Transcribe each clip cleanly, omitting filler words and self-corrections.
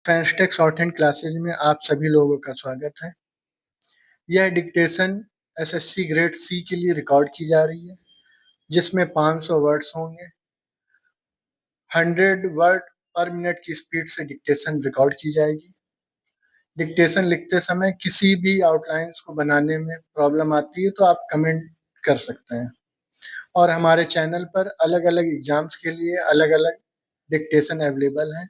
फैंस्टेक shorthand classes में आप सभी लोगों का स्वागत है। यह डिक्टेशन एसएससी ग्रेड सी के लिए रिकॉर्ड की जा रही है, जिसमें 500 वर्ड्स होंगे। 100 वर्ड पर मिनट की स्पीड से डिक्टेशन रिकॉर्ड की जाएगी। डिक्टेशन लिखते समय किसी भी आउटलाइंस को बनाने में प्रॉब्लम आती है तो आप कमेंट कर सकते हैं। और हमारे चैनल पर अलग अलग एग्जाम्स के लिए अलग अलग डिक्टेशन अवेलेबल हैं।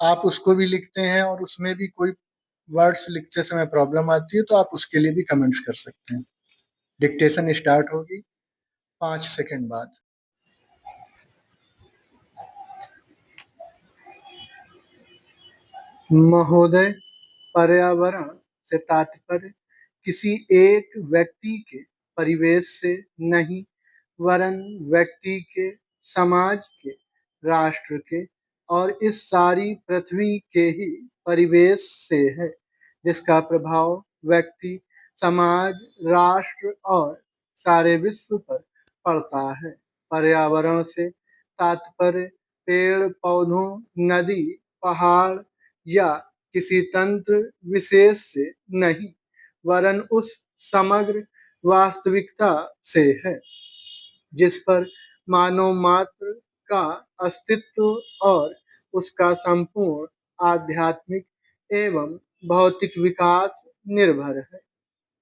आप उसको भी लिखते हैं और उसमें भी कोई वर्ड्स लिखते समय प्रॉब्लम आती है तो आप उसके लिए भी कमेंट्स कर सकते हैं। डिक्टेशन स्टार्ट होगी 5 सेकंड बाद। महोदय, पर्यावरण से तात्पर्य किसी एक व्यक्ति के परिवेश से नहीं, वरन व्यक्ति के, समाज के, राष्ट्र के और इस सारी पृथ्वी के ही परिवेश से है, जिसका प्रभाव व्यक्ति, समाज, राष्ट्र और सारे विश्व पर पड़ता है। पर्यावरण से तात्पर्य पेड़ पौधों, नदी, पहाड़ या किसी तंत्र विशेष से नहीं, वरन उस समग्र वास्तविकता से है जिस पर मानव मात्र का अस्तित्व और उसका संपूर्ण आध्यात्मिक एवं भौतिक विकास निर्भर है।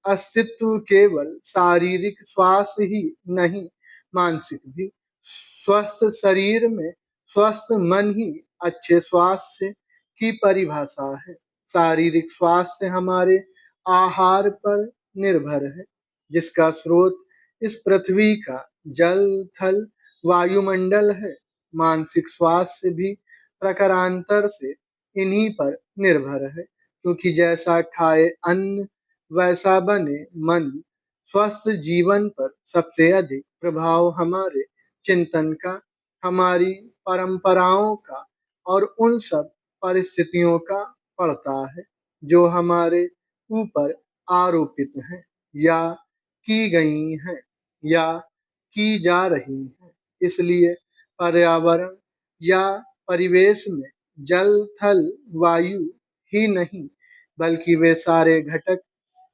अस्तित्व केवल शारीरिक स्वास्थ्य ही नहीं, मानसिक भी। स्वस्थ शरीर में स्वस्थ मन ही अच्छे स्वास्थ्य की परिभाषा है। शारीरिक स्वास्थ्य हमारे आहार पर निर्भर है, जिसका स्रोत इस पृथ्वी का जल, थल, वायुमंडल है। मानसिक स्वास्थ्य भी प्रकारांतर से इन्हीं पर निर्भर है, क्योंकि जैसा खाए अन्न वैसा बने मन। स्वस्थ जीवन पर सबसे अधिक प्रभाव हमारे चिंतन का, हमारी परंपराओं का और उन सब परिस्थितियों का पड़ता है जो हमारे ऊपर आरोपित हैं या की गई हैं या की जा रही हैं। इसलिए पर्यावरण या परिवेश में जल, थल, वायु ही नहीं, बल्कि वे सारे घटक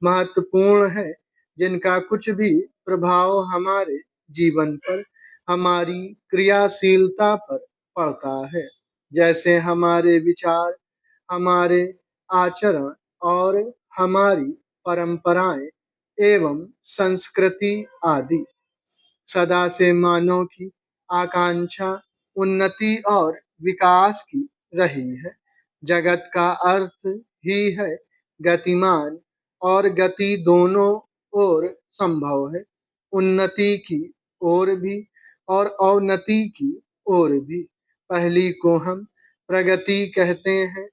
महत्वपूर्ण हैं, जिनका कुछ भी प्रभाव हमारे जीवन पर, हमारी क्रियाशीलता पर पड़ता है। जैसे हमारे विचार, हमारे आचरण और हमारी परंपराएं एवं संस्कृति आदि। सदा से मानव की आकांक्षा उन्नति और विकास की रही है। जगत का अर्थ ही है गतिमान, और गति दोनों ओर संभव है, उन्नति की ओर भी और अवनति की ओर भी। पहली को हम प्रगति कहते हैं,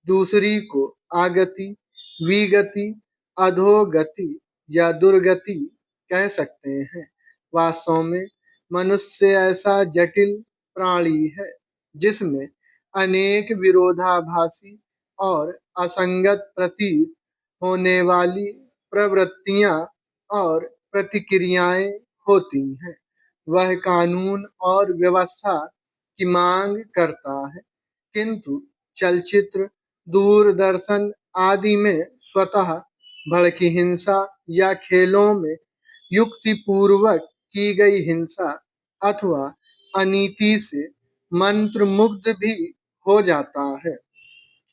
दूसरी को आगति, विगति, अधोगति या दुर्गति कह सकते हैं। वास्तव में मनुष्य ऐसा जटिल प्राणी है जिसमें अनेक विरोधाभासी और असंगत प्रतीत होने वाली प्रवृत्तियां और प्रतिक्रियाएं होती हैं। वह कानून और व्यवस्था की मांग करता है, किंतु चलचित्र, दूरदर्शन आदि में स्वतः भड़की हिंसा या खेलों में युक्तिपूर्वक की गई हिंसा अथवा अनीति से मंत्रमुग्ध भी हो जाता है।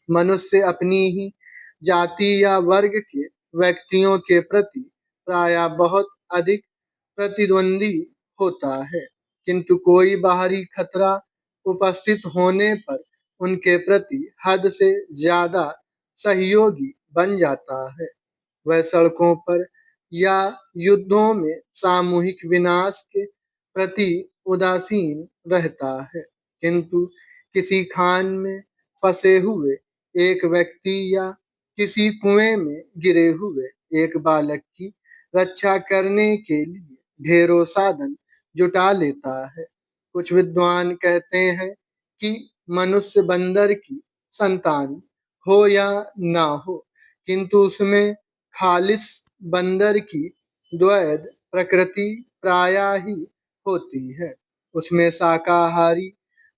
मनुष्य अपनी ही जाति या वर्ग के व्यक्तियों के प्रति प्रायः बहुत अधिक प्रतिद्वंदी होता है, किंतु कोई बाहरी खतरा उपस्थित होने पर उनके प्रति हद से ज्यादा सहयोगी बन जाता है। वह सड़कों पर या युद्धों में सामूहिक विनाश के प्रति उदासीन रहता है, किंतु किसी खान में फंसे हुए एक व्यक्ति या किसी कुएं में गिरे हुए एक बालक की रक्षा करने के लिए ढेरों साधन जुटा लेता है। कुछ विद्वान कहते हैं कि मनुष्य बंदर की संतान हो या ना हो, किंतु उसमें खालिस बंदर की द्वैध प्रकृति प्रायः ही होती है। उसमें शाकाहारी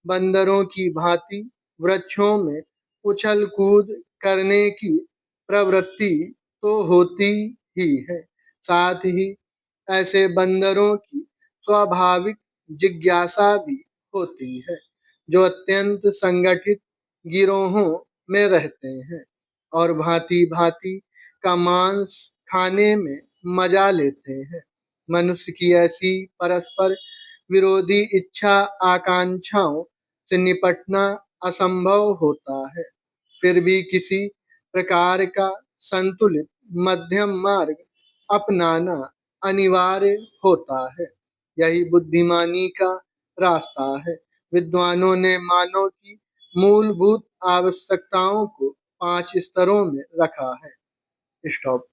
बंदरों की भांति वृक्षों में उछल कूद करने की प्रवृत्ति तो होती ही है, साथ ही ऐसे बंदरों की स्वाभाविक जिज्ञासा भी होती है, जो अत्यंत संगठित गिरोहों में रहते हैं और भांति-भांति का मांस खाने में मजा लेते हैं। मनुष्य की ऐसी परस्पर विरोधी इच्छा आकांक्षाओं से निपटना असंभव होता है, फिर भी किसी प्रकार का संतुलित मध्यम मार्ग अपनाना अनिवार्य होता है। यही बुद्धिमानी का रास्ता है। विद्वानों ने मानव की मूलभूत आवश्यकताओं को 5 स्तरों में रखा है। स्टॉप।